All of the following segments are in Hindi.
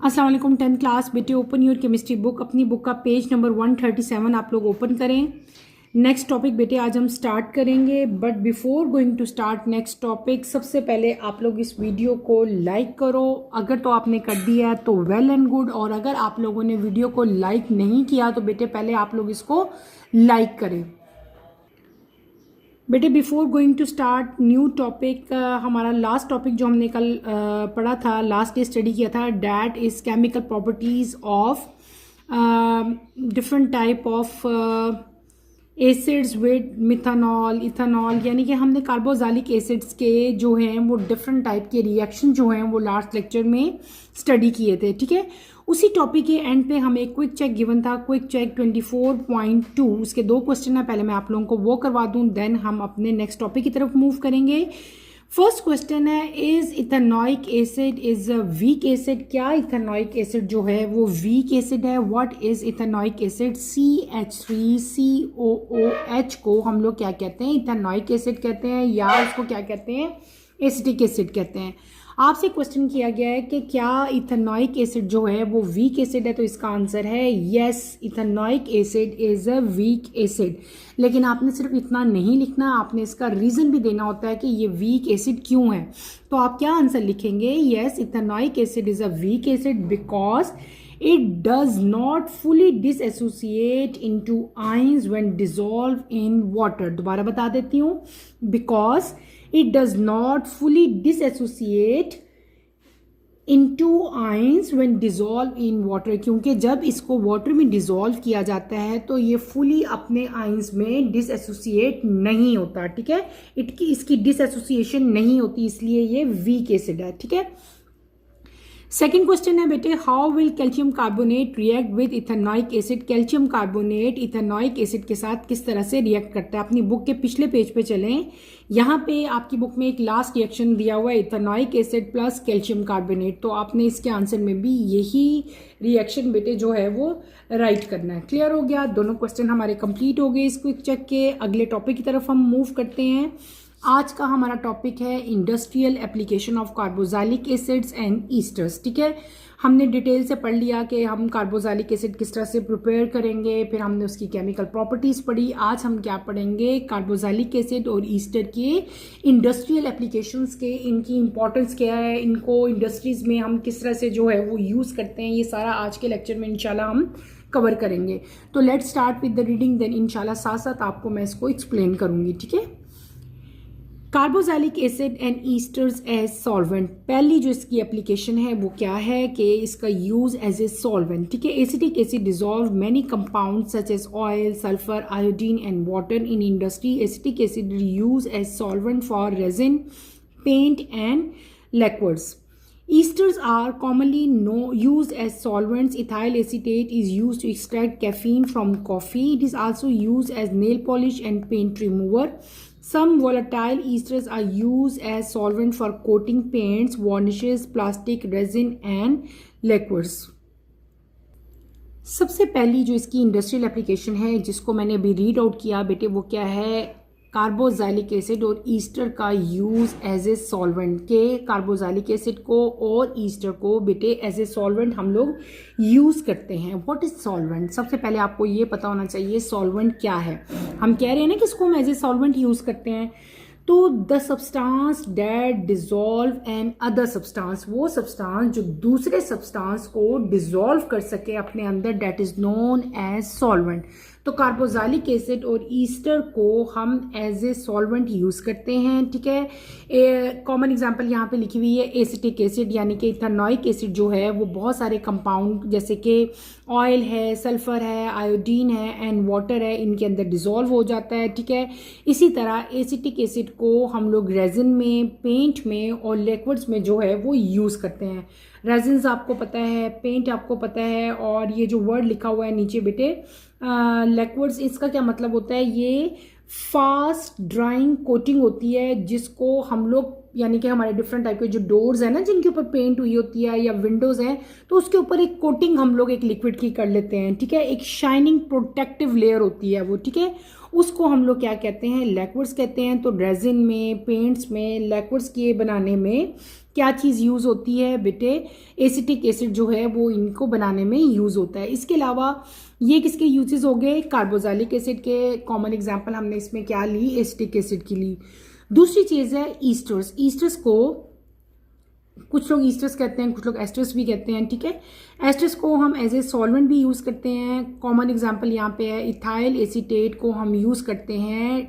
अस्सलाम वालेकुम 10th क्लास बेटे, ओपन योर केमिस्ट्री बुक। अपनी बुक का पेज नंबर 137 आप लोग ओपन करें। नेक्स्ट टॉपिक बेटे आज हम स्टार्ट करेंगे, but before going to start next topic, सबसे पहले आप लोग इस वीडियो को लाइक करो। अगर तो आपने कर दिया है तो वेल एंड गुड, और अगर आप लोगों ने वीडियो को लाइक नहीं किया तो बेटे पहले आप लोग इसको लाइक करें। बेटे before going to start new topic, हमारा लास्ट टॉपिक जो हमने कल पढ़ा था, लास्ट डे स्टडी किया था, that is chemical properties of different type of acids with methanol, ethanol, यानी कि हमने कार्बोक्सिलिक एसिड्स के जो हैं वो डिफरेंट टाइप के रिएक्शन जो हैं वो लास्ट लेक्चर में स्टडी किए थे। ठीक है, उसी टॉपिक के एंड पे हमें क्विक चेक गिवन था, क्विक चेक 24.2, उसके 2 क्वेश्चन है, पहले मैं आप लोगों को वो करवा दूं, देन हम अपने नेक्स्ट टॉपिक की तरफ मूव करेंगे। फर्स्ट क्वेश्चन है, is ethanoic acid is a weak acid? क्या इथेनॉइक एसिड जो है वो वीक एसिड है? What is ethanoic acid? CH3COOH को हम लोग क्या कहते हैं? इथेनॉइक एसिड कहते हैं, या उसको क्या कहते हैं? एसिटिक एसिड कहते हैं। आपसे क्वेश्चन किया गया है कि क्या इथेनॉइक एसिड जो है वो वीक एसिड है, तो इसका आंसर है yes, ethanoic acid is a weak acid. लेकिन आपने सिर्फ इतना नहीं लिखना, आपने इसका रीजन भी देना होता है कि ये वीक एसिड क्यों है। तो आप क्या आंसर लिखेंगे? Yes, ethanoic acid is a weak acid because it does not fully disassociate into ions when dissolved in water। दोबारा बता देती हूँ, because it does not fully disassociate into ions when dissolved in water, क्योंकि जब इसको वाटर में डिसॉल्व किया जाता है तो ये फुली अपने आइंस में डिसएसोसिएट नहीं होता। ठीक है, इसकी डिसएसोसिएशन नहीं होती, इसलिए ये वीक एसिड है। ठीक है, सेकेंड क्वेश्चन है बेटे, how will calcium carbonate react with ethanoic acid? Calcium carbonate ethanoic acid के साथ किस तरह से रिएक्ट करता है? अपनी बुक के पिछले पेज पे चलें, यहाँ पे आपकी बुक में एक लास्ट रिएक्शन दिया हुआ है, ethanoic acid plus calcium carbonate. तो आपने इसके आंसर में भी यही रिएक्शन बेटे जो है वो राइट करना है। क्लियर हो गया? दोनों क्वेश्चन हमारे कंप्लीट हो गए इस क्विक चेक के। अगले टॉपिक की तरफ हम मूव करते हैं। आज का हमारा टॉपिक है industrial application of carboxylic acids and esters. ठीक है, हमने डिटेल से पढ़ लिया कि हम कार्बोक्सिलिक एसिड किस तरह से प्रिपेयर करेंगे, फिर हमने उसकी केमिकल प्रॉपर्टीज़ पढ़ी। आज हम क्या पढ़ेंगे? कार्बोक्सिलिक एसिड और ईस्टर के इंडस्ट्रियल एप्लीकेशंस के, इनकी इंपॉर्टेंस क्या है, इनको इंडस्ट्रीज़ में हम किस तरह से जो है वो यूज़ करते हैं, ये सारा आज के लेक्चर में इंशाल्लाह हम कवर करेंगे। तो let's start with the reading, then इंशाल्लाह साथ साथ आपको मैं इसको एक्सप्लेन करूँगी। ठीक है, carboxylic acid and esters as solvent. पहली जो इसकी एप्लीकेशन है वो क्या है कि इसका यूज एज ए सॉल्वेंट। ठीक है, acetic acid dissolve many compound such as oil, sulphur, iodine and water in industry. Acetic acid use as solvent for resin, paint and liquids. Esters are commonly used as solvents. Ethyl acetate is used to extract caffeine from coffee. It is also used as nail polish and paint remover. Some volatile esters are used as solvent for coating paints, varnishes, plastic, resin and liquids. सबसे पहली जो इसकी इंडस्ट्रियल एप्लीकेशन है जिसको मैंने अभी रीड आउट किया बेटे, वो क्या है? कार्बोक्सिलिक एसिड और ईस्टर का यूज़ एज ए सॉल्वेंट। के कार्बोक्सिलिक एसिड को और ईस्टर को बेटे एज ए सॉल्वेंट हम लोग यूज़ करते हैं। What is solvent? सबसे पहले आपको ये पता होना चाहिए सॉल्वेंट क्या है। हम कह रहे हैं ना कि इसको हम एज ए सॉल्वेंट यूज़ करते हैं, तो the substance that dissolve another substance, वो सब्सटेंस जो दूसरे सब्सटेंस को डिसॉल्व कर सके अपने अंदर, that is known as solvent. तो कार्बोक्सिलिक एसिड और ईस्टर को हम एज ए सॉल्वेंट यूज़ करते हैं। ठीक है, कॉमन एग्जांपल यहाँ पे लिखी हुई है एसिटिक एसिड, यानी कि इथेनॉइक एसिड जो है वो बहुत सारे कंपाउंड जैसे कि ऑयल है, सल्फर है, आयोडीन है एंड वाटर है, इनके अंदर डिसॉल्व हो जाता है। ठीक है, इसी तरह एसिटिक एसिड को हम लोग रेजिन में, पेंट में और लिक्विड्स में जो है वो यूज़ करते हैं। रेजिन्स आपको पता है, पेंट आपको पता है, और ये जो वर्ड लिखा हुआ है नीचे बेटे लिक्विड्स, इसका क्या मतलब होता है? ये फास्ट ड्राइंग कोटिंग होती है जिसको हम लोग, यानी कि हमारे डिफरेंट टाइप के जो डोर्स हैं ना जिनके ऊपर पेंट हुई होती है या विंडोज़ हैं, तो उसके ऊपर एक कोटिंग हम लोग एक लिक्विड की कर लेते हैं। ठीक है, एक शाइनिंग प्रोटेक्टिव लेयर होती है वो। ठीक है, उसको हम लोग क्या कहते हैं, लैक्वर्ड्स कहते हैं। तो रेजिन में, पेंट्स में, लैक्वर्ड्स के बनाने में क्या चीज़ यूज़ होती है बेटे, एसिटिक एसिड जो है वो इनको बनाने में यूज़ होता है। इसके अलावा ये किसके यूजेस हो गए, कार्बोक्सिलिक एसिड के। कॉमन एग्जांपल हमने इसमें क्या ली, एसिटिक एसिड की ली। दूसरी चीज़ है ईस्टर्स। ईस्टर्स को कुछ लोग ईस्टर्स कहते हैं, कुछ लोग एस्टर्स भी कहते हैं, ठीक है। एस्टर्स को हम एज ए सॉल्वेंट भी यूज़ करते हैं। कॉमन एग्जांपल यहाँ पे है इथाइल एसीटेट को हम यूज़ करते हैं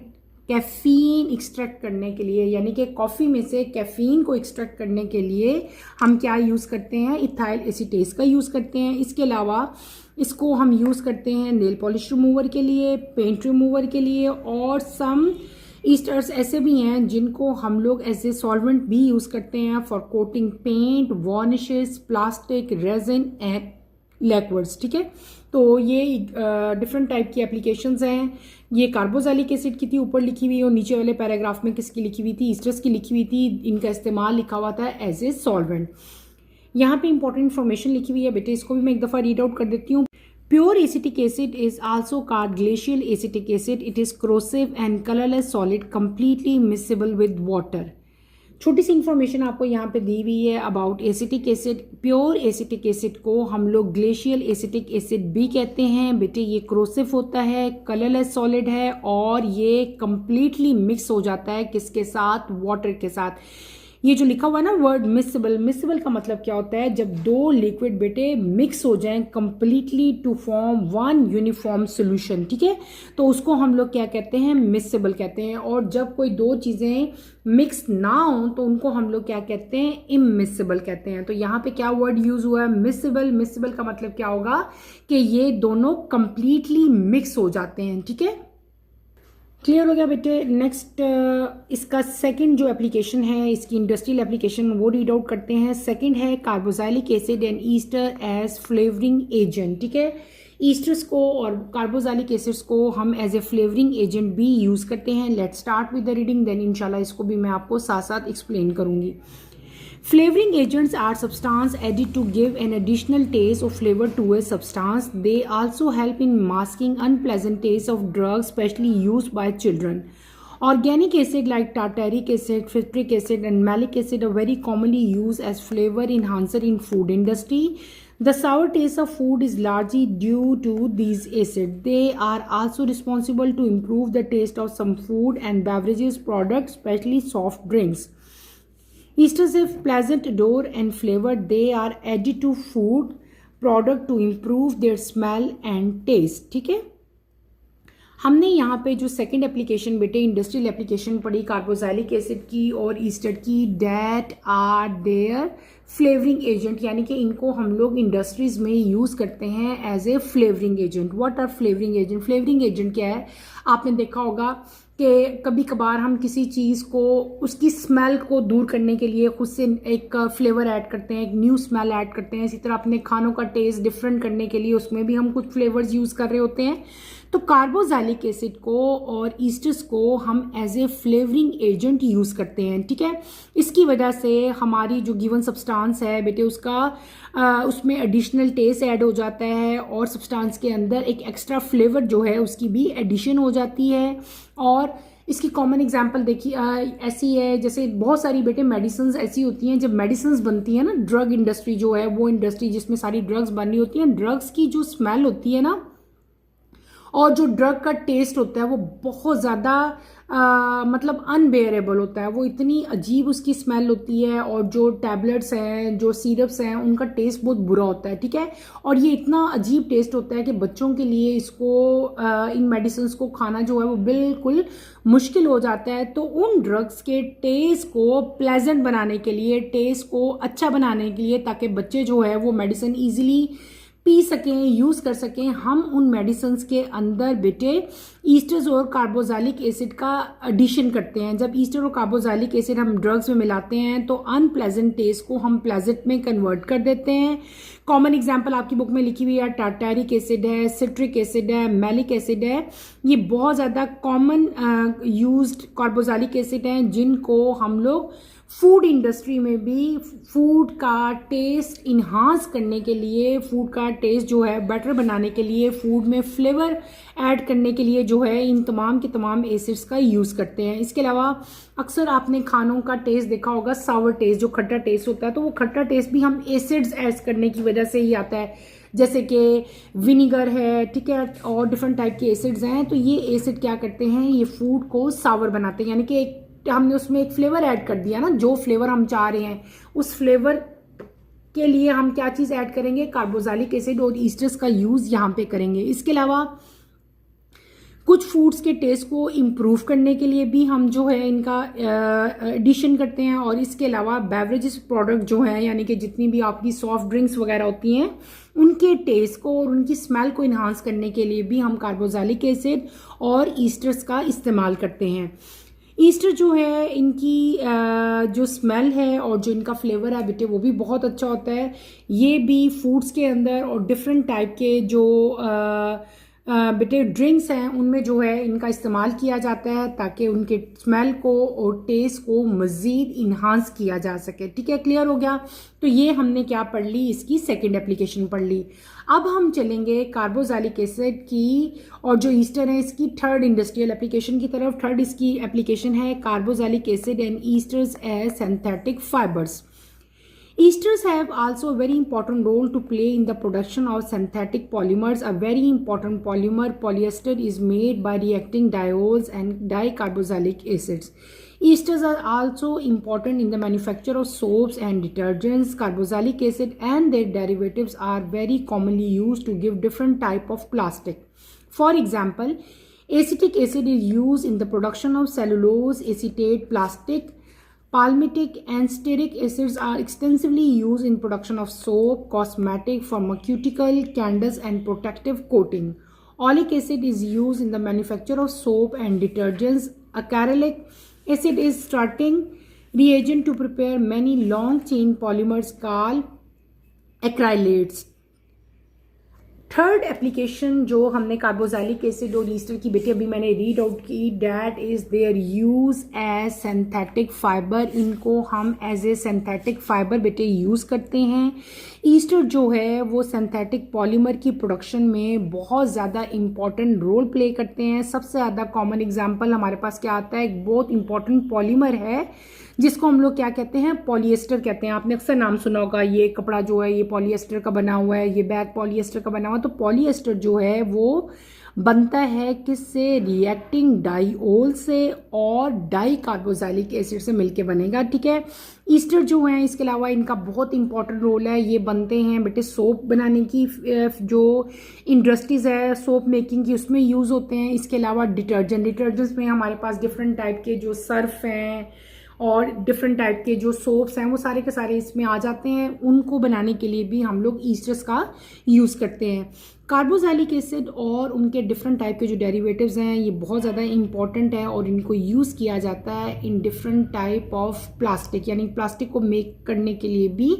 कैफीन एक्सट्रैक्ट करने के लिए, यानी कि कॉफ़ी में से कैफीन को एक्सट्रैक्ट करने के लिए हम क्या यूज़ करते हैं, इथाइल एसीटेट का यूज़ करते हैं। इसके अलावा इसको हम यूज़ करते हैं नेल पॉलिश रिमूवर के लिए, पेंट रिमूवर के लिए, और सम ईस्टर्स ऐसे भी हैं जिनको हम लोग एज ए सॉल्वेंट भी यूज़ करते हैं for coating paint, varnishes, plastic, resin and lacquers, ठीक है। तो ये डिफरेंट टाइप की एप्लीकेशंस हैं। ये कार्बोक्सिलिक एसिड की थी ऊपर लिखी हुई, और नीचे वाले पैराग्राफ में किसकी लिखी हुई थी, ईस्टर्स की लिखी हुई थी। इनका इस्तेमाल लिखा हुआ था एज ए सॉल्वेंट। यहाँ पे इंपॉर्टेंट इन्फॉर्मेशन लिखी हुई है बेटे, इसको भी मैं एक दफ़ा रीड आउट कर देती हूँ। Pure acetic acid is also called glacial acetic acid. It is corrosive and colorless solid, completely miscible with water. छोटी सी इंफॉर्मेशन आपको यहाँ पे दी हुई है about acetic acid. Pure acetic acid को हम लोग ग्लेशियल एसिटिक एसिड भी कहते हैं बेटे। ये क्रोसिव होता है, कलरलेस सॉलिड है, और ये कंप्लीटली मिक्स हो जाता है किसके साथ, वाटर के साथ। ये जो लिखा हुआ है ना वर्ड मिक्सिबल, मिक्सिबल का मतलब क्या होता है, जब दो लिक्विड बेटे मिक्स हो जाएं completely to form one uniform solution, ठीक है, तो उसको हम लोग क्या कहते हैं, मिक्सिबल कहते हैं। और जब कोई दो चीज़ें मिक्स ना हो तो उनको हम लोग क्या कहते हैं, इमिक्सिबल कहते हैं। तो यहाँ पे क्या वर्ड यूज हुआ है, मिक्सिबल। मिक्सिबल का मतलब क्या होगा कि ये दोनों कंप्लीटली मिक्स हो जाते हैं, ठीक है। क्लियर हो गया बेटे। नेक्स्ट इसका सेकंड जो एप्लीकेशन है, इसकी इंडस्ट्रियल एप्लीकेशन, वो रीड आउट करते हैं। सेकंड है carboxylic acid and ester as flavouring agent, ठीक है। ईस्टर्स को और कार्बोक्सिलिक एसिड्स को हम एज ए फ्लेवरिंग एजेंट भी यूज़ करते हैं। Let's start with the reading, then इंशाल्लाह इसको भी मैं आपको साथ साथ एक्सप्लेन करूंगी। Flavoring agents are substances added to give an additional taste or flavor to a substance. They also help in masking unpleasant taste of drugs, especially used by children. Organic acid like tartaric acid, citric acid, and malic acid are very commonly used as flavor enhancer in food industry. The sour taste of food is largely due to these acids. They are also responsible to improve the taste of some food and beverages products, especially soft drinks. Esters have pleasant odor and flavor. They are added to food product to improve their smell and taste, ठीक है। हमने यहाँ पे जो सेकंड एप्लीकेशन बेटे इंडस्ट्रियल एप्लीकेशन पढ़ी कार्बोक्सिलिक एसिड की और ईस्टर की, that are their flavouring agent, यानी कि इनको हम लोग इंडस्ट्रीज में यूज़ करते हैं as a flavouring agent. What are flavouring agent? Flavouring agent क्या है, आपने देखा होगा कि कभी कभार हम किसी चीज़ को उसकी स्मेल को दूर करने के लिए खुद से एक फ्लेवर ऐड करते हैं, एक न्यू स्मेल ऐड करते हैं। इसी तरह अपने खानों का टेस्ट डिफरेंट करने के लिए उसमें भी हम कुछ फ्लेवर्स यूज़ कर रहे होते हैं। तो कार्बोक्सिलिक एसिड को और ईस्टर्स को हम as a flavouring agent use करते हैं, ठीक है। इसकी वजह से हमारी जो गिवन सब्सटेंस है बेटे उसका उसमें एडिशनल टेस्ट ऐड हो जाता है, और सब्सटेंस के अंदर एक एक्स्ट्रा फ्लेवर जो है उसकी भी एडिशन हो जाती है। और इसकी कॉमन एग्जांपल देखिए ऐसी है, जैसे बहुत सारी बेटे मेडिसिन ऐसी होती हैं, जब मेडिसिन बनती है ना, ड्रग इंडस्ट्री जो है वो इंडस्ट्री जिसमें सारी ड्रग्स बन रही होती हैं, ड्रग्स की जो स्मेल होती है ना और जो ड्रग का टेस्ट होता है वो बहुत ज़्यादा मतलब अनबेयरेबल होता है। वो इतनी अजीब उसकी स्मेल होती है, और जो टैबलेट्स हैं, जो सिरप्स हैं, उनका टेस्ट बहुत बुरा होता है, ठीक है। और ये इतना अजीब टेस्ट होता है कि बच्चों के लिए इसको इन मेडिसिन को खाना जो है वो बिल्कुल मुश्किल हो जाता है। तो उन ड्रग्स के टेस्ट को प्लेजेंट बनाने के लिए, टेस्ट को अच्छा बनाने के लिए, ताकि बच्चे जो है वो मेडिसिन ईजिली पी सकें, यूज़ कर सकें, हम उन मेडिसिन के अंदर बेटे ईस्टर्स और कार्बोक्सिलिक एसिड का एडिशन करते हैं। जब ईस्टर और कार्बोक्सिलिक एसिड हम ड्रग्स में मिलाते हैं तो अनप्लेजेंट टेस्ट को हम प्लेजेंट में कन्वर्ट कर देते हैं। कॉमन एग्जांपल आपकी बुक में लिखी हुई है, टार्टारिक एसिड है, सिट्रिक एसिड है, मैलिक एसिड है। ये बहुत ज़्यादा कॉमन यूज्ड कार्बोक्सिलिक एसिड हैं जिनको हम लोग फूड इंडस्ट्री में भी फूड का टेस्ट इन्हांस करने के लिए, फूड का टेस्ट जो है बेटर बनाने के लिए, फूड में फ्लेवर ऐड करने के लिए जो है इन तमाम के तमाम एसिड्स का यूज़ करते हैं। इसके अलावा अक्सर आपने खानों का टेस्ट देखा होगा, सावर टेस्ट, जो खट्टा टेस्ट होता है, तो वो खट्टा टेस्ट भी हम एसिड्स ऐड करने की वजह से ही आता है, जैसे कि विनीगर है, ठीक है, और डिफरेंट टाइप के एसिड्स हैं। तो ये एसिड क्या करते हैं, ये फूड को सावर बनाते हैं, यानी कि हमने उसमें एक फ्लेवर ऐड कर दिया ना, जो फ्लेवर हम चाह रहे हैं उस फ्लेवर के लिए हम क्या चीज़ ऐड करेंगे, कार्बोक्सिलिक एसिड और ईस्टर्स का यूज़ यहाँ पे करेंगे। इसके अलावा कुछ फूड्स के टेस्ट को इम्प्रूव करने के लिए भी हम जो है इनका एडिशन करते हैं। और इसके अलावा बेवरेजेस प्रोडक्ट जो हैं, यानी कि जितनी भी आपकी सॉफ्ट ड्रिंक्स वगैरह होती हैं, उनके टेस्ट को और उनकी स्मेल को इन्हांस करने के लिए भी हम कार्बोक्सिलिक एसिड और ईस्टर्स का इस्तेमाल करते हैं। ईस्टर जो है इनकी जो स्मेल है और जो इनका फ्लेवर है बेटे वो भी बहुत अच्छा होता है। ये भी फूड्स के अंदर और डिफरेंट टाइप के जो बेटे ड्रिंक्स हैं उनमें जो है इनका इस्तेमाल किया जाता है ताकि उनके स्मेल को और टेस्ट को मज़ीद इन्हांस किया जा सके। ठीक है, क्लियर हो गया। तो ये हमने क्या पढ़ ली, इसकी सेकंड एप्लीकेशन पढ़ ली। अब हम चलेंगे कार्बोक्सिलिक एसिड की और जो ईस्टर है इसकी थर्ड इंडस्ट्रियल एप्लीकेशन की तरफ। थर्ड इसकी एप्लीकेशन है carboxylic acid and esters as synthetic fibres. Esters have also a very important role to play in the production of synthetic polymers. A very important polymer, polyester, is made by reacting diols and dicarboxylic acids. Esters are also important in the manufacture of soaps and detergents. Carboxylic acid and their derivatives are very commonly used to give different type of plastic. For example, acetic acid is used in the production of cellulose acetate plastic. Palmitic and stearic acids are extensively used in production of soap, cosmetic, pharmaceutical, candles and protective coating. Oleic acid is used in the manufacture of soap and detergents. Acarilic acid is starting reagent to prepare many long-chain polymers called acrylates. Third application जो हमने कार्बोक्सिलिक एसिड और ईस्टर की बेटे अभी मैंने रीड आउट की, that is their use as synthetic fibre. इनको हम एज ए सिंथेटिक फाइबर बेटे यूज़ करते हैं। ईस्टर जो है वो सिंथेटिक पॉलीमर की प्रोडक्शन में बहुत ज़्यादा इम्पॉर्टेंट रोल प्ले करते हैं। सबसे ज़्यादा कॉमन एग्जांपल हमारे पास क्या आता है, एक बहुत इंपॉर्टेंट पॉलीमर है जिसको हम लोग क्या कहते हैं, पॉलिएस्टर कहते हैं। आपने अक्सर नाम सुना होगा, ये कपड़ा जो है ये पॉलिएस्टर का बना हुआ है, ये बैग पॉलिएस्टर का बना हुआ है। तो पॉलिएस्टर जो है वो बनता है किससे, रिएक्टिंग डाइओल से और डाई कार्बोक्सिलिक एसिड से मिलके बनेगा। ठीक है, ईस्टर जो है इसके अलावा इनका बहुत इंपॉर्टेंट रोल है। ये बनते हैं बेटे सोप बनाने की, जो इंडस्ट्रीज है सोप मेकिंग की उसमें यूज़ होते हैं। इसके अलावा डिटर्जेंट्स में हमारे पास डिफरेंट टाइप के जो सर्फ हैं और डिफरेंट टाइप के जो सोप्स हैं वो सारे के सारे इसमें आ जाते हैं। उनको बनाने के लिए भी हम लोग ईस्टर्स का यूज़ करते हैं। कार्बोक्सिलिक एसिड और उनके डिफरेंट टाइप के जो डेरिवेटिव्स हैं ये बहुत ज़्यादा इंपॉर्टेंट है और इनको यूज़ किया जाता है in different type of plastic, यानी प्लास्टिक को मेक करने के लिए भी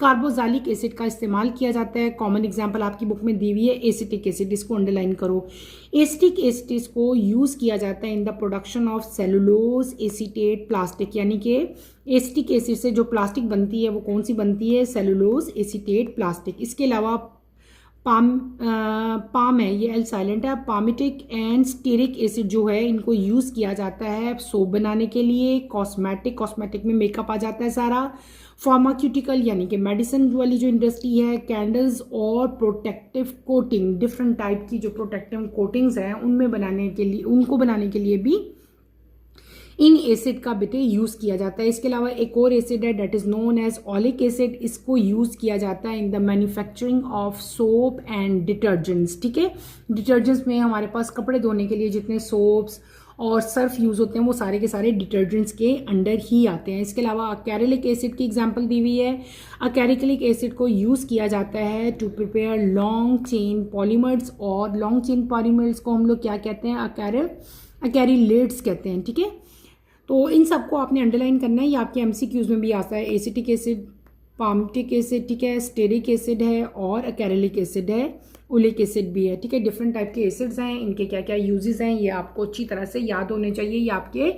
कार्बोक्सिलिक एसिड का इस्तेमाल किया जाता है। कॉमन एग्जांपल आपकी बुक में दी हुई है एसिटिक एसिड, इसको अंडरलाइन करो। एसिटिक एसिड को यूज़ किया जाता है in the production of cellulose acetate plastic, यानी कि एसिटिक एसिड से जो प्लास्टिक बनती है वो कौन सी बनती है, सेलुलोज एसीटेट प्लास्टिक। इसके अलावा पाम है, ये एल साइलेंट है। पामिटिक एंड स्टीरिक एसिड जो है इनको यूज़ किया जाता है सोप बनाने के लिए। कॉस्मेटिक में मेकअप आ जाता है सारा। फार्मास्यूटिकल यानी कि मेडिसिन वाली जो इंडस्ट्री है, कैंडल्स और प्रोटेक्टिव कोटिंग, डिफरेंट टाइप की जो प्रोटेक्टिव कोटिंग्स हैं उनको बनाने के लिए भी इन एसिड का बेटे यूज़ किया जाता है। इसके अलावा एक और एसिड है date is known as oleic acid, इसको यूज़ किया जाता है in the manufacturing of soap and detergents. ठीक है, डिटर्जेंट्स में हमारे पास कपड़े धोने के लिए जितने सोप्स और सर्फ यूज़ होते हैं वो सारे के सारे डिटर्जेंट्स के अंडर ही आते हैं। इसके अलावा अकैरिलिक एसिड की एग्जांपल दी हुई है। अकैरिलिक एसिड को यूज़ किया जाता है to prepare long chain polymers, और लॉन्ग चेन पॉलीमर्स को हम लोग क्या कहते हैं, अकैरिलेट्स कहते हैं। ठीक है, तो इन सबको आपने अंडरलाइन करना है, ये आपके एमसीक्यूज में भी आता है। एसिटिक एसिड पाल्मिटिक एसिड, ठीक है, स्टेरिक एसिड है और अकेरेलिक एसिड है, ओलिक एसिड भी है, ठीक है। डिफरेंट टाइप के एसिड्स हैं, इनके क्या क्या यूजेस हैं ये आपको अच्छी तरह से याद होने चाहिए, ये आपके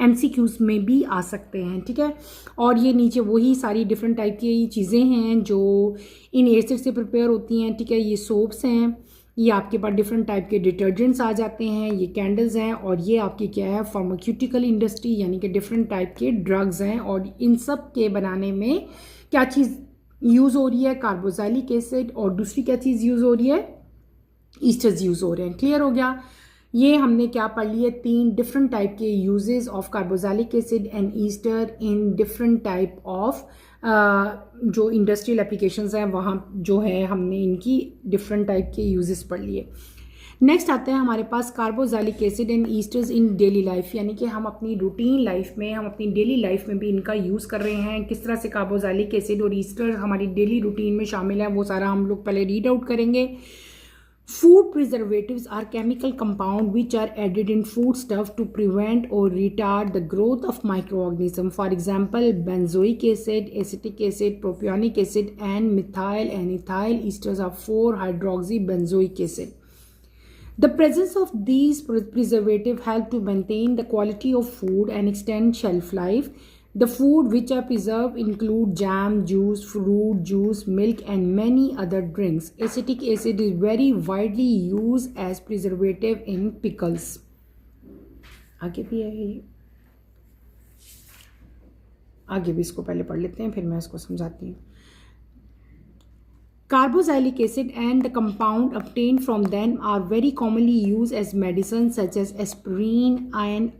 एमसीक्यूज में भी आ सकते हैं, ठीक है। और ये नीचे वही सारी डिफरेंट टाइप की चीज़ें हैं जो इन एसिड से प्रिपेयर होती हैं, ठीक है। ये सोप्स हैं, ये आपके पास डिफरेंट टाइप के डिटर्जेंट्स आ जाते हैं, ये कैंडल्स हैं, और ये आपकी क्या है फार्मास्यूटिकल इंडस्ट्री यानी कि डिफरेंट टाइप के ड्रग्स हैं। और इन सब के बनाने में क्या चीज़ यूज़ हो रही है, कार्बोक्सिलिक एसिड, और दूसरी क्या चीज़ यूज़ हो रही है, ईस्टर्स यूज़ हो रहे हैं। क्लियर हो गया। ये हमने क्या पढ़ लिए, 3 डिफरेंट टाइप के uses of carboxylic acid and Easter in different type of जो इंडस्ट्रियल एप्लीकेशंस हैं वहाँ जो है हमने इनकी डिफरेंट टाइप के यूजेस पढ़ लिए। नेक्स्ट आते हैं हमारे पास carboxylic acid and esters in daily life, यानी कि हम अपनी रूटीन लाइफ में, हम अपनी डेली लाइफ में भी इनका यूज़ कर रहे हैं। किस तरह से कार्बोक्सिलिक एसिड और ईस्टर हमारी डेली रूटीन में शामिल है वो सारा हम लोग पहले रीड आउट करेंगे। Food preservatives are chemical compounds which are added in foodstuff to prevent or retard the growth of microorganisms. For example, benzoic acid, acetic acid, propionic acid, and methyl and ethyl esters are 4-hydroxybenzoic acid. The presence of these preservatives help to maintain the quality of food and extend shelf life. The food which are preserved include jam, juice, fruit juice, milk, and many other drinks. Acetic acid is very widely used as preservative in pickles. आगे भी है ये, आगे भी इसको पहले पढ़ लेते हैं फिर मैं इसको समझाती हूँ। Carboxylic acid and the compound obtained from them are very commonly used as medicines such as aspirin and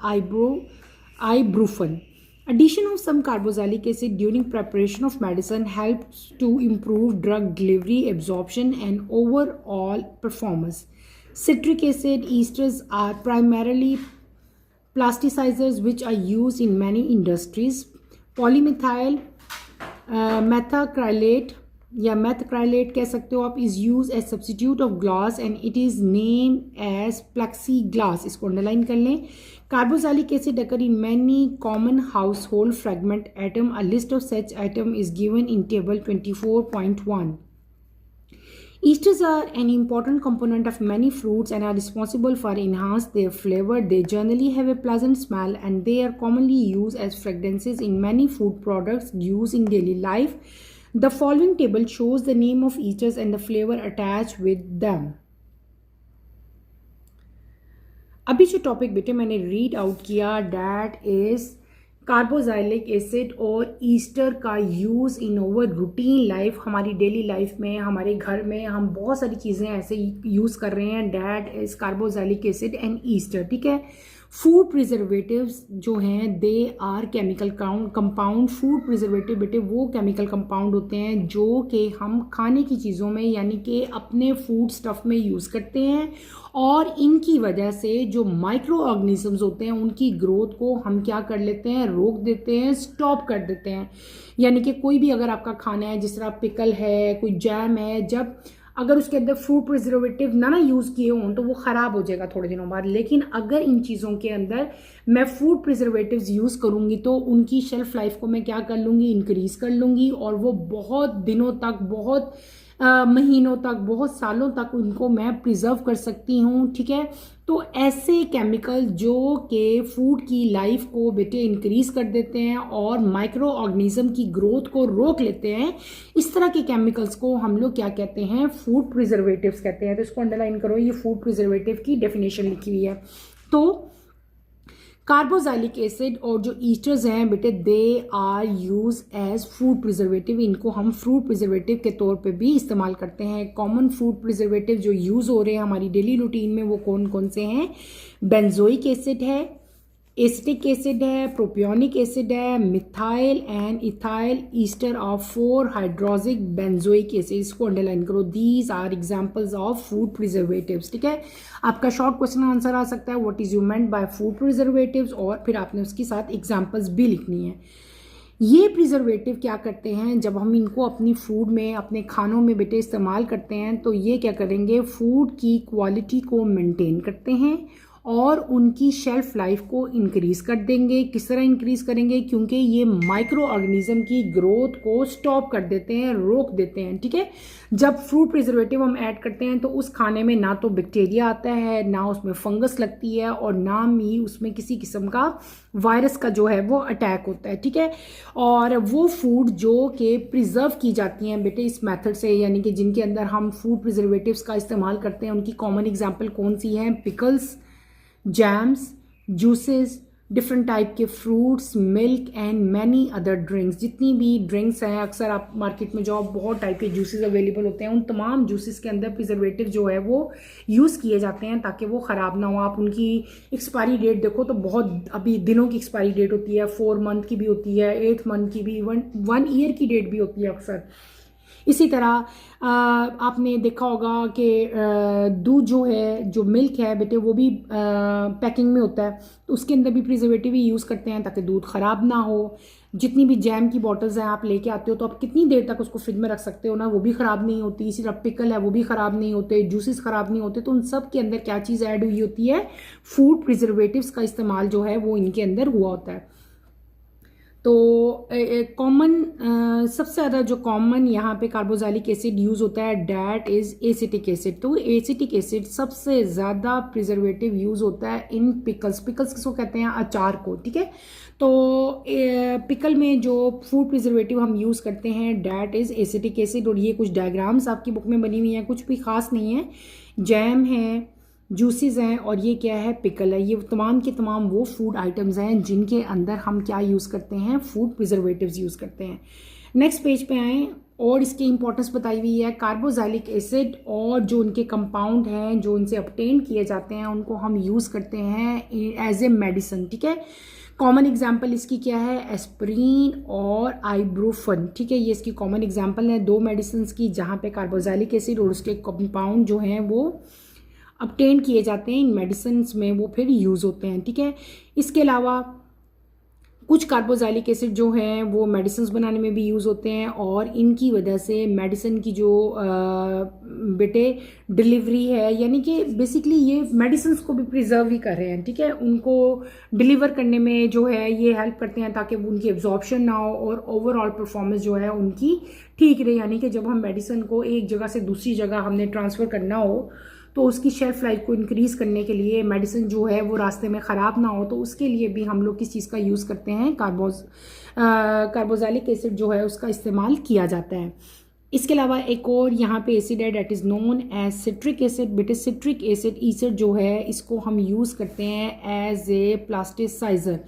ibuprofen. Addition of some carboxylic acid during preparation of medicine helps to improve drug delivery, absorption, and overall performance. Citric acid esters are primarily plasticizers which are used in many industries. Polymethyl methacrylate या methacrylate कह सकते हो आप, is used as substitute of glass and it is named as plexiglass, इसको अंडरलाइन कर लें। Carboxylic acid occur in many common household fragment atom. A list of such atom is given in table 24.1. Esters are an important component of many fruits and are responsible for enhance their flavor. They generally have a pleasant smell and they are commonly used as fragrances in many food products used in daily life. The following table shows the name of esters and the flavor attached with them. अभी जो टॉपिक बेटे मैंने रीड आउट किया डैट इज कार्बोक्सिलिक एसिड और ईस्टर का use in over routine life. हमारी डेली लाइफ में, हमारे घर में हम बहुत सारी चीज़ें ऐसे यूज़ कर रहे हैं। That is carboxylic acid and ester, ठीक है। फूड प्रिजर्वेटिव्स जो हैं they are chemical compound. Food preservative बेटे वो केमिकल कंपाउंड होते हैं जो कि हम खाने की चीज़ों में यानी कि अपने फूड स्टफ में यूज़ करते हैं और इनकी वजह से जो माइक्रो ऑर्गेनिजम्स होते हैं उनकी ग्रोथ को हम क्या कर लेते हैं, रोक देते हैं, स्टॉप कर देते हैं। यानी कि कोई भी अगर आपका खाना है जिस तरह पिकल है, कोई जैम है, जब अगर उसके अंदर फूड प्रिजर्वेटिव ना यूज़ किए हों तो वो ख़राब हो जाएगा थोड़े दिनों बाद। लेकिन अगर इन चीज़ों के अंदर मैं फूड प्रिजर्वेटिव्स यूज़ करूँगी तो उनकी शेल्फ लाइफ को मैं क्या कर लूँगी, इंक्रीज़ कर लूँगी और वो बहुत दिनों तक, बहुत महीनों तक, बहुत सालों तक उनको मैं प्रिजर्व कर सकती हूँ, ठीक है। तो ऐसे केमिकल जो कि फूड की लाइफ को बेटे इंक्रीज कर देते हैं और माइक्रो ऑर्गेनिज्म की ग्रोथ को रोक लेते हैं, इस तरह के केमिकल्स को हम लोग क्या कहते हैं, फूड प्रिजर्वेटिव्स कहते हैं। तो इसको अंडरलाइन करो, ये फूड प्रिजर्वेटिव की डेफिनेशन लिखी हुई है। तो कार्बोक्सिलिक एसिड और जो ईस्टर्स हैं बेटे they are use as food preservative. इनको हम फूड प्रिजर्वेटिव के तौर पे भी इस्तेमाल करते हैं। कॉमन फूड प्रिजर्वेटिव जो यूज़ हो रहे हैं हमारी डेली रूटीन में वो कौन कौन से हैं, बेंजोइक एसिड है, एसिटिक एसिड है, प्रोपियोनिक एसिड है, methyl and ethyl ester of four hydroxy benzoic acid. इसको अंडरलाइन करो, these are examples of food preservatives, ठीक है। आपका शॉर्ट क्वेश्चन आंसर आ सकता है what is you meant by food preservatives और फिर आपने उसके साथ एग्जांपल्स भी लिखनी है। ये प्रिजर्वेटिव क्या करते हैं, जब हम इनको अपनी फूड में, अपने खानों में बेटे इस्तेमाल करते हैं तो ये क्या करेंगे, फूड की क्वालिटी को मेंटेन करते हैं और उनकी शेल्फ लाइफ को इंक्रीज़ कर देंगे। किस तरह इंक्रीज़ करेंगे? क्योंकि ये माइक्रो ऑर्गेनिज्म की ग्रोथ को स्टॉप कर देते हैं, रोक देते हैं, ठीक है। जब फ्रूट प्रिजर्वेटिव हम ऐड करते हैं तो उस खाने में ना तो बैक्टीरिया आता है, ना उसमें फंगस लगती है, और ना ही उसमें किसी किस्म का वायरस का जो है वो अटैक होता है, ठीक है। और वो फूड जो कि प्रिजर्व की जाती हैं बेटे इस मेथड से, यानी कि जिनके अंदर हम फूड प्रिजर्वेटिव्स का इस्तेमाल करते हैं, उनकी कॉमन एग्जांपल कौन सी हैं? Pickles, jams, juices, different type के fruits, milk and many other drinks. जितनी भी ड्रिंक्स हैं, अक्सर आप मार्केट में जाओ बहुत टाइप के जूसेस अवेलेबल होते हैं, उन तमाम जूसेस के अंदर प्रिजर्वेटिव जो है वो यूज़ किए जाते हैं ताकि वो ख़राब ना हो। आप उनकी एक्सपायरी डेट देखो तो बहुत अभी दिनों की एक्सपायरी डेट होती है, 4 मंथ की भी होती है, 8 मंथ की भी, 1 ईयर की डेट भी होती है अक्सर। इसी तरह आपने देखा होगा कि दूध जो है, जो मिल्क है बेटे, वो भी पैकिंग में होता है, तो उसके अंदर भी प्रिजर्वेटिव ही यूज़ करते हैं ताकि दूध ख़राब ना हो। जितनी भी जैम की बॉटल्स हैं आप लेके आते हो तो आप कितनी देर तक उसको फ्रिज में रख सकते हो ना, वो भी ख़राब नहीं होती। इसी तरह पिकल है, वो भी ख़राब नहीं होते, जूसेस ख़राब नहीं होते। तो उन सब के अंदर क्या चीज़ ऐड हुई होती है? फूड प्रिजर्वेटिव्स का इस्तेमाल जो है वो इनके अंदर हुआ होता है। तो कॉमन सबसे ज़्यादा जो कॉमन यहाँ पे कार्बोक्सिलिक एसिड यूज़ होता है डैट इज़ एसिटिक एसिड। तो एसिटिक एसिड सबसे ज़्यादा प्रिजर्वेटिव यूज़ होता है इन पिकल्स। पिकल्स किसको कहते हैं? अचार को, ठीक है। तो पिकल में जो फूड प्रिजर्वेटिव हम यूज़ करते हैं डैट इज़ एसिटिक एसिड। और ये कुछ डायग्राम्स आपकी बुक में बनी हुई हैं, कुछ भी खास नहीं है। जैम है, जूसेस हैं, और ये क्या है? पिकल है। ये तमाम के तमाम वो फूड आइटम्स हैं जिनके अंदर हम क्या यूज़ करते हैं? फूड प्रिजर्वेटिव्स यूज़ करते हैं। नेक्स्ट पेज पे आएँ और इसकी इंपॉर्टेंस बताई हुई है। कार्बोक्सिलिक एसिड और जो उनके कंपाउंड हैं जो उनसे ऑब्टेन किए जाते हैं उनको हम यूज़ करते हैं एज ए मेडिसिन, ठीक है। कॉमन एग्जाम्पल इसकी क्या है? एस्प्रिन और आइब्रोफन, ठीक है। ये इसकी कॉमन एग्जाम्पल है 2 मेडिसिन की जहाँ पे कार्बोक्सिलिक एसिड और उसके कंपाउंड जो हैं वो ऑब्टेन किए जाते हैं इन मेडिसिन में, वो फिर यूज़ होते हैं, ठीक है। इसके अलावा कुछ कार्बोक्सिलिक एसिड जो हैं वो मेडिसिन बनाने में भी यूज़ होते हैं, और इनकी वजह से मेडिसिन की जो बेटे डिलीवरी है, यानी कि बेसिकली ये मेडिसिन को भी प्रिजर्व ही कर रहे हैं, ठीक है। उनको डिलीवर करने में जो है ये हेल्प करते हैं ताकि उनकी एब्जॉर्प्शन ना हो और ओवरऑल परफॉर्मेंस जो है उनकी ठीक रहे। यानी कि जब हम मेडिसिन को एक जगह से दूसरी जगह हमने ट्रांसफ़र करना हो तो उसकी शेल्फ लाइफ को इंक्रीज़ करने के लिए, मेडिसिन जो है वो रास्ते में ख़राब ना हो, तो उसके लिए भी हम लोग किस चीज़ का यूज़ करते हैं? कार्बोक्सिलिक एसिड जो है उसका इस्तेमाल किया जाता है। इसके अलावा एक और यहाँ पे एसिड है date is known as citric acid. बेटे सिट्रिक एसिड जो है इसको हम यूज़ करते हैं एज ए प्लास्टिसाइज़र,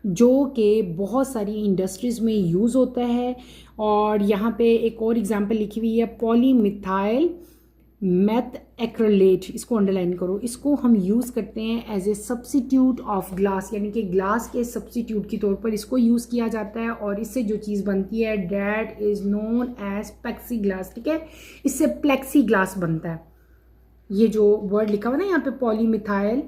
जो कि बहुत सारी इंडस्ट्रीज़ में यूज़ होता है। और यहाँ पे एक और एग्जांपल लिखी हुई है पॉलीमिथाइल मैथ एक्रेलेट, इसको अंडरलाइन करो। इसको हम यूज़ करते हैं as a substitute of glass, यानी कि ग्लास के सब्सिट्यूट के तौर पर इसको यूज़ किया जाता है, और इससे जो चीज़ बनती है that is known as plexiglass, ठीक है। इससे प्लेक्सी ग्लास बनता है। ये जो वर्ड लिखा हुआ ना यहाँ पे पॉलीमिथाइल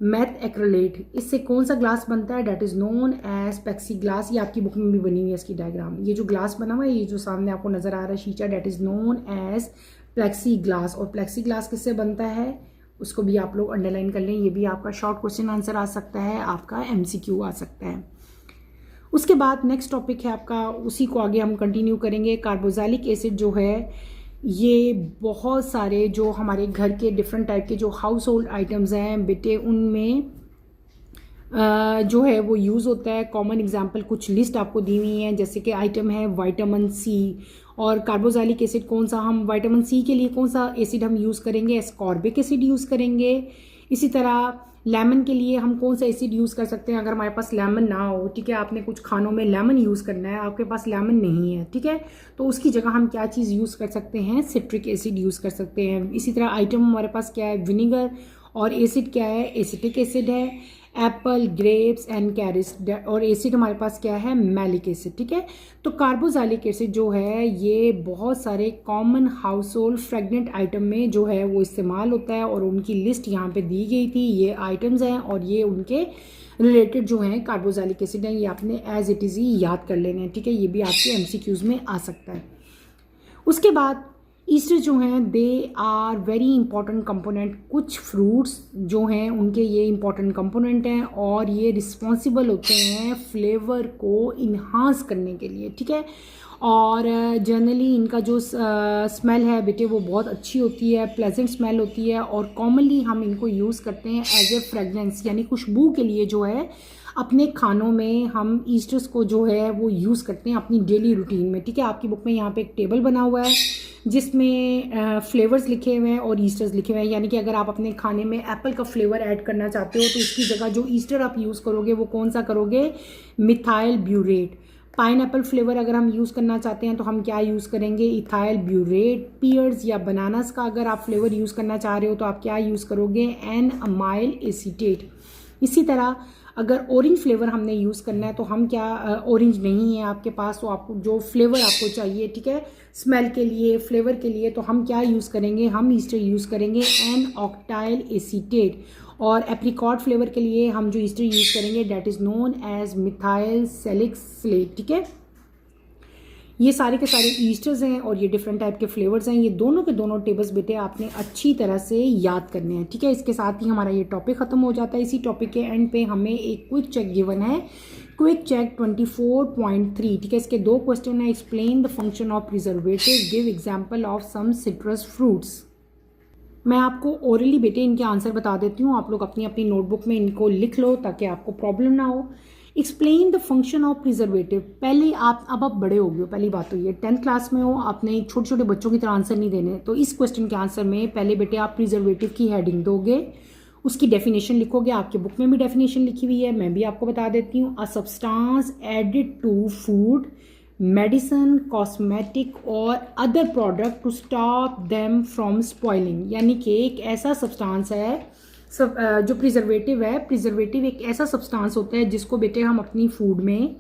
मैथ एक्रेलेट, इससे कौन सा ग्लास बनता है? That is known as plexiglass. ये आपकी बुक में भी बनी हुई है इसकी डायग्राम। ये जो ग्लास बना हुआ है, ये जो सामने आपको नज़र आ रहा है शीशा, that is known as plexiglass. और प्लेक्सी ग्लास किससे बनता है उसको भी आप लोग अंडरलाइन कर लें। ये भी आपका शॉर्ट क्वेश्चन आंसर आ सकता है, आपका MCQ आ सकता है। उसके बाद नेक्स्ट टॉपिक है आपका, उसी को आगे हम कंटिन्यू करेंगे। कार्बोक्सिलिक एसिड जो है ये बहुत सारे जो हमारे घर के डिफरेंट टाइप के जो हाउस होल्ड आइटम्स हैं बेटे उनमें जो है वो यूज़ होता है। कॉमन एग्जांपल कुछ लिस्ट आपको दी हुई हैं, जैसे कि आइटम है विटामिन सी। और कार्बोक्सिलिक एसिड कौन सा, हम विटामिन सी के लिए कौन सा एसिड हम यूज़ करेंगे? एस्कॉर्बिक एसिड यूज़ करेंगे। इसी तरह लेमन के लिए हम कौन सा एसिड यूज़ कर सकते हैं? अगर हमारे पास लेमन ना हो, ठीक है, आपने कुछ खानों में लेमन यूज़ करना है, आपके पास लेमन नहीं है, ठीक है, तो उसकी जगह हम क्या चीज़ यूज़ कर सकते हैं? सिट्रिक एसिड यूज़ कर सकते हैं। इसी तरह आइटम हमारे पास क्या है? विनीगर। और एसिड क्या है? एसिटिक एसिड है। Apple, grapes and cherries. और एसिड हमारे पास क्या है? मैलिक एसिड, ठीक है। तो कार्बोक्सिलिक एसिड जो है ये बहुत सारे common house hold fragrant item में जो है वो इस्तेमाल होता है, और उनकी लिस्ट यहाँ पे दी गई थी। ये आइटम्स हैं और ये उनके रिलेटेड जो हैं कार्बोक्सिलिक एसिड हैं, ये आपने एज इट इज़ ही याद कर लेने हैं, ठीक है। ये भी आपके MCQs में आ सकता है। उसके बाद ईस्टर जो हैं they are very important component. कुछ फ्रूट्स जो हैं उनके ये इंपॉर्टेंट कंपोनेंट हैं और ये रिस्पॉन्सिबल होते हैं फ्लेवर को इन्हांस करने के लिए, ठीक है। और जनरली इनका जो स्मेल है बेटे वो बहुत अच्छी होती है, प्लेजेंट स्मेल होती है और कॉमनली हम इनको यूज़ करते हैं एज ए फ्रेगरेंस, यानी खुशबू के लिए जो है अपने खानों में हम ईस्टर्स को जो है वो यूज़ करते हैं अपनी डेली रूटीन में, ठीक है। आपकी बुक में यहाँ पे एक टेबल बना हुआ है जिसमें फ्लेवर्स लिखे हुए हैं और ईस्टर्स लिखे हुए हैं, यानी कि अगर आप अपने खाने में एप्पल का फ्लेवर ऐड करना चाहते हो तो उसकी जगह जो ईस्टर आप यूज़ करोगे वो कौन सा करोगे, मिथाइल ब्यूरेट। पाइनएप्पल फ्लेवर अगर हम यूज़ करना चाहते हैं तो हम क्या यूज़ करेंगे, इथाइल ब्यूरेट। पियर्स या बनानास का अगर आप फ्लेवर यूज़ करना चाह रहे हो तो आप क्या यूज़ करोगे, एन अमाइल एसीटेट। इसी तरह अगर ऑरेंज फ्लेवर हमने यूज़ करना है तो हम क्या, ऑरेंज नहीं है आपके पास तो आपको जो फ्लेवर आपको चाहिए, ठीक है, स्मेल के लिए, फ्लेवर के लिए, तो हम क्या यूज़ करेंगे, हम ईस्टर यूज़ करेंगे एन ऑक्टाइल एसीटेट। और एप्रिकॉट फ्लेवर के लिए हम जो ईस्टर यूज़ करेंगे that is known as methyl salicylate, ठीक है। ये सारे के सारे ईस्टर्स हैं और ये डिफरेंट टाइप के फ्लेवर्स हैं। ये दोनों के दोनों टेबल्स बेटे आपने अच्छी तरह से याद करने हैं, ठीक है। इसके साथ ही हमारा ये टॉपिक ख़त्म हो जाता है। इसी टॉपिक के एंड पे हमें एक क्विक चेक गिवन है, क्विक चेक 24.3, ठीक है। इसके दो क्वेश्चन है, explain the function of preservative, give example of some citrus fruits. मैं आपको ओरली बेटे इनके आंसर बता देती हूँ, आप लोग अपनी अपनी नोटबुक में इनको लिख लो ताकि आपको प्रॉब्लम ना हो। Explain the function of preservative. पहले आप बड़े हो गए हो, पहली बात तो ये 10th क्लास में हो, आपने छोटे छोटे बच्चों की तरह आंसर नहीं देने। तो इस क्वेश्चन के आंसर में पहले बेटे आप प्रिजर्वेटिव की हेडिंग दोगे, उसकी डेफिनेशन लिखोगे। आपके बुक में भी डेफिनेशन लिखी हुई है, मैं भी आपको बता देती हूँ। A substance added to food, medicine, cosmetic और other product to stop them from spoiling, यानी कि एक ऐसा सब्सटेंस है जो प्रिजर्वेटिव है। प्रिजर्वेटिव एक ऐसा सब्सटेंस होता है जिसको बेटे हम अपनी फूड में,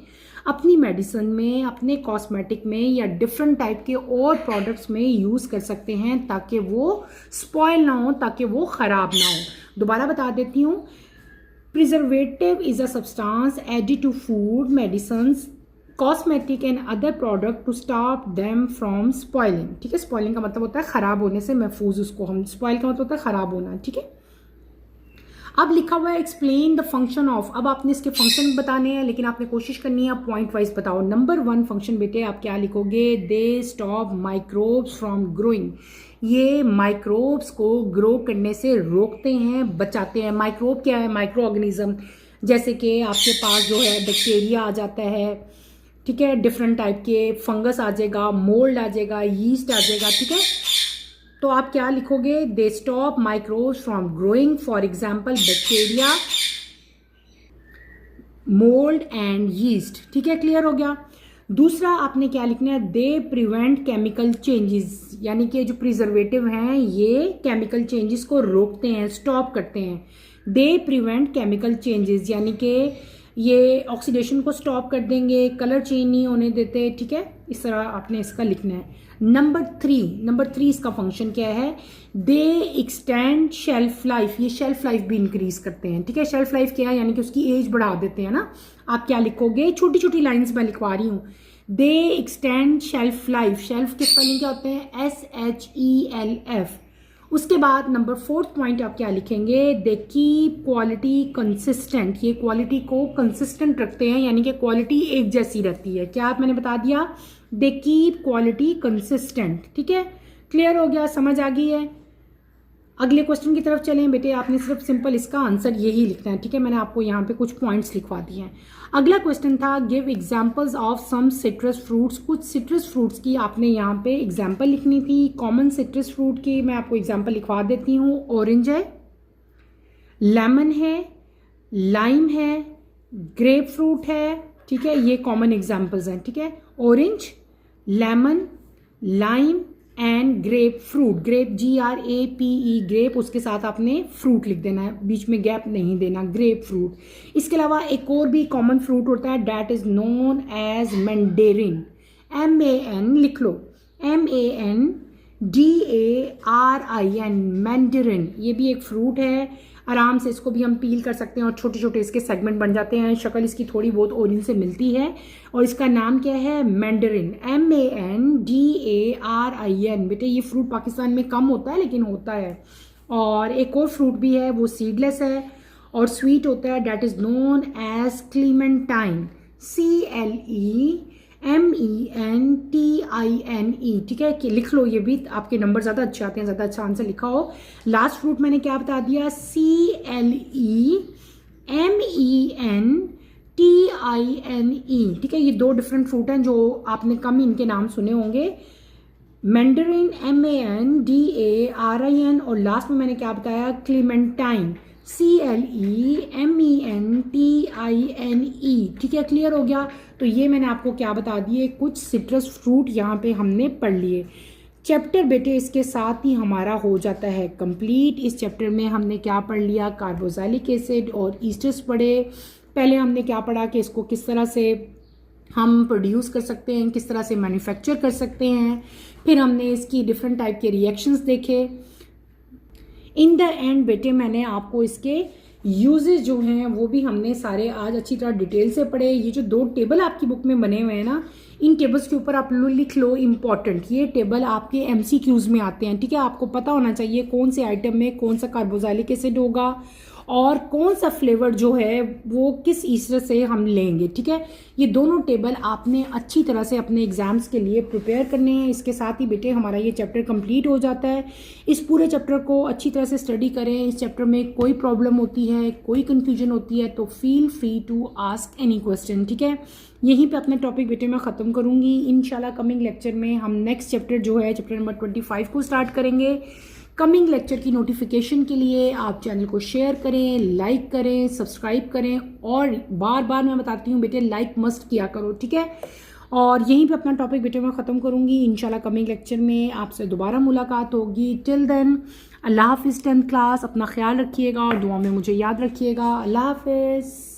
अपनी मेडिसिन में, अपने कॉस्मेटिक में या डिफरेंट टाइप के और प्रोडक्ट्स में यूज़ कर सकते हैं ताकि वो स्पॉइल ना हो, ताकि वो ख़राब ना हो। दोबारा बता देती हूँ, preservative is a substance added to food, medicines, cosmetic and other product to stop them from spoiling, ठीक है। स्पॉइलिंग का मतलब होता है ख़राब होने से महफूज, उसको हम, स्पॉइल का मतलब होता है ख़राब होना, ठीक है। अब लिखा हुआ है एक्सप्लेन द फंक्शन ऑफ। अब आपने इसके फंक्शन बताने हैं लेकिन आपने कोशिश करनी है आप पॉइंट वाइज बताओ। नंबर 1 फंक्शन बेटे आप क्या लिखोगे, they stop microbes from growing. ये माइक्रोब्स को ग्रो करने से रोकते हैं, बचाते हैं। माइक्रोब क्या है, माइक्रो ऑर्गेनिज्म, जैसे कि आपके पास जो है बैक्टीरिया आ जाता है, ठीक है, डिफरेंट टाइप के फंगस आ जाएगा, मोल्ड आ जाएगा, यीस्ट आ जाएगा, ठीक है। तो आप क्या लिखोगे, they stop microbes from growing, for example bacteria, mould and yeast, ठीक है, क्लियर हो गया। दूसरा आपने क्या लिखना है, दे प्रिवेंट केमिकल चेंजेस, यानी कि जो प्रिजर्वेटिव हैं ये केमिकल चेंजेस को रोकते हैं, स्टॉप करते हैं। दे प्रिवेंट केमिकल चेंजेस यानी कि ये ऑक्सीडेशन को स्टॉप कर देंगे, कलर चेंज नहीं होने देते, ठीक है। इस तरह आपने इसका लिखना है। नंबर 3 इसका फंक्शन क्या है, दे एक्सटेंड शेल्फ लाइफ, ये शेल्फ लाइफ भी इंक्रीज करते हैं, ठीक है। शेल्फ लाइफ क्या है, यानी कि उसकी एज बढ़ा देते हैं ना। आप क्या लिखोगे, छोटी छोटी लाइंस में लिखवा रही हूँ, दे एक्सटेंड शेल्फ लाइफ। शेल्फ के स्पेलिंग क्या होते हैं, SHELF। उसके बाद नंबर 4th पॉइंट आप क्या लिखेंगे, दे कीप क्वालिटी कंसिस्टेंट, ये क्वालिटी को कंसिस्टेंट रखते हैं, यानी कि क्वालिटी एक जैसी रहती है। क्या मैंने बता दिया, दे कीप क्वालिटी कंसिस्टेंट, ठीक है, क्लियर हो गया, समझ आ गई है। अगले क्वेश्चन की तरफ चलें बेटे, आपने सिर्फ सिंपल इसका आंसर यही लिखना है, ठीक है। मैंने आपको यहाँ पे कुछ पॉइंट्स लिखवा दिए हैं। अगला क्वेश्चन था give examples of some citrus fruits. कुछ सिट्रस फ्रूट्स की आपने यहाँ पे एग्जांपल लिखनी थी। कॉमन सिट्रस फ्रूट की मैं आपको एग्जांपल लिखवा देती हूँ। ऑरेंज है, लेमन है, लाइम है, ग्रेप फ्रूट है, ठीक है, ये कॉमन एग्जांपल्स हैं, ठीक है। Orange, lemon, lime and grapefruit. Grape GRAPE, grape, उसके साथ आपने फ्रूट लिख देना है, बीच में गैप नहीं देना, ग्रेप फ्रूट। इसके अलावा एक और भी कॉमन फ्रूट होता है, that is known as mandarin, MAN लिख लो, MANDARIN, मैंडेरिन, ये भी एक फ्रूट है। आराम से इसको भी हम पील कर सकते हैं और छोटे छोटे इसके सेगमेंट बन जाते हैं। शक्ल इसकी थोड़ी बहुत ऑरेंज से मिलती है और इसका नाम क्या है? Mandarin, MANDARIN। बेटे ये फ्रूट पाकिस्तान में कम होता है लेकिन होता है। और एक और फ्रूट भी है, वो सीडलेस है और स्वीट होता है, date is known as clementine, CLEMENTINE। ठीक है, कि लिख लो, ये भी आपके नंबर ज़्यादा अच्छे आते हैं, ज़्यादा अच्छा आंसर लिखा हो। लास्ट फ्रूट मैंने क्या बता दिया? CLEMENTINE। ठीक है, ये दो डिफरेंट फ्रूट हैं जो आपने कम इनके नाम सुने होंगे, मैंडरिन MANDARIN, और लास्ट में मैंने क्या बताया? क्लीमेंटाइन, CLEMENTINE। ठीक है, क्लियर हो गया? तो ये मैंने आपको क्या बता दिए, कुछ सिट्रस फ्रूट यहाँ पे हमने पढ़ लिए। चैप्टर बेटे इसके साथ ही हमारा हो जाता है कंप्लीट। इस चैप्टर में हमने क्या पढ़ लिया? कार्बोक्सिलिक एसिड और ईस्टर्स पढ़े। पहले हमने क्या पढ़ा कि इसको किस तरह से हम प्रोड्यूस कर सकते हैं, किस तरह से मैन्युफैक्चर कर सकते हैं। फिर हमने इसकी डिफरेंट टाइप के रिएक्शंस देखे। इन द एंड बेटे मैंने आपको इसके यूजेस जो हैं वो भी हमने सारे आज अच्छी तरह डिटेल से पढ़े। ये जो दो टेबल आपकी बुक में बने हुए हैं ना, इन टेबल्स के ऊपर आप लिख लो इम्पॉर्टेंट। ये टेबल आपके MCQs में आते हैं। ठीक है, आपको पता होना चाहिए कौन से आइटम में कौन सा कार्बोक्सिलिक एसिड होगा और कौन सा फ्लेवर जो है वो किस ईस्टर से हम लेंगे। ठीक है, ये दोनों टेबल आपने अच्छी तरह से अपने एग्जाम्स के लिए प्रिपेयर करने हैं। इसके साथ ही बेटे हमारा ये चैप्टर कंप्लीट हो जाता है। इस पूरे चैप्टर को अच्छी तरह से स्टडी करें। इस चैप्टर में कोई प्रॉब्लम होती है, कोई कन्फ्यूजन होती है तो feel free to ask any question. ठीक है, यहीं पे अपना टॉपिक बेटे मैं ख़त्म करूँगी। इंशाल्लाह कमिंग लेक्चर में हम नेक्स्ट चैप्टर जो है चैप्टर नंबर 25 को स्टार्ट करेंगे। कमिंग लेक्चर की नोटिफिकेशन के लिए आप चैनल को शेयर करें, लाइक करें, सब्सक्राइब करें और बार बार मैं बताती हूँ बेटे लाइक मस्ट किया करो। ठीक है, और यहीं पे अपना टॉपिक बेटे मैं ख़त्म करूँगी। इंशाल्लाह कमिंग लेक्चर में आपसे दोबारा मुलाकात होगी। टिल देन अल्लाह हाफिज़ 10th क्लास। अपना ख्याल रखिएगा और दुआ में मुझे याद रखिएगा। अल्लाह हाफिज़।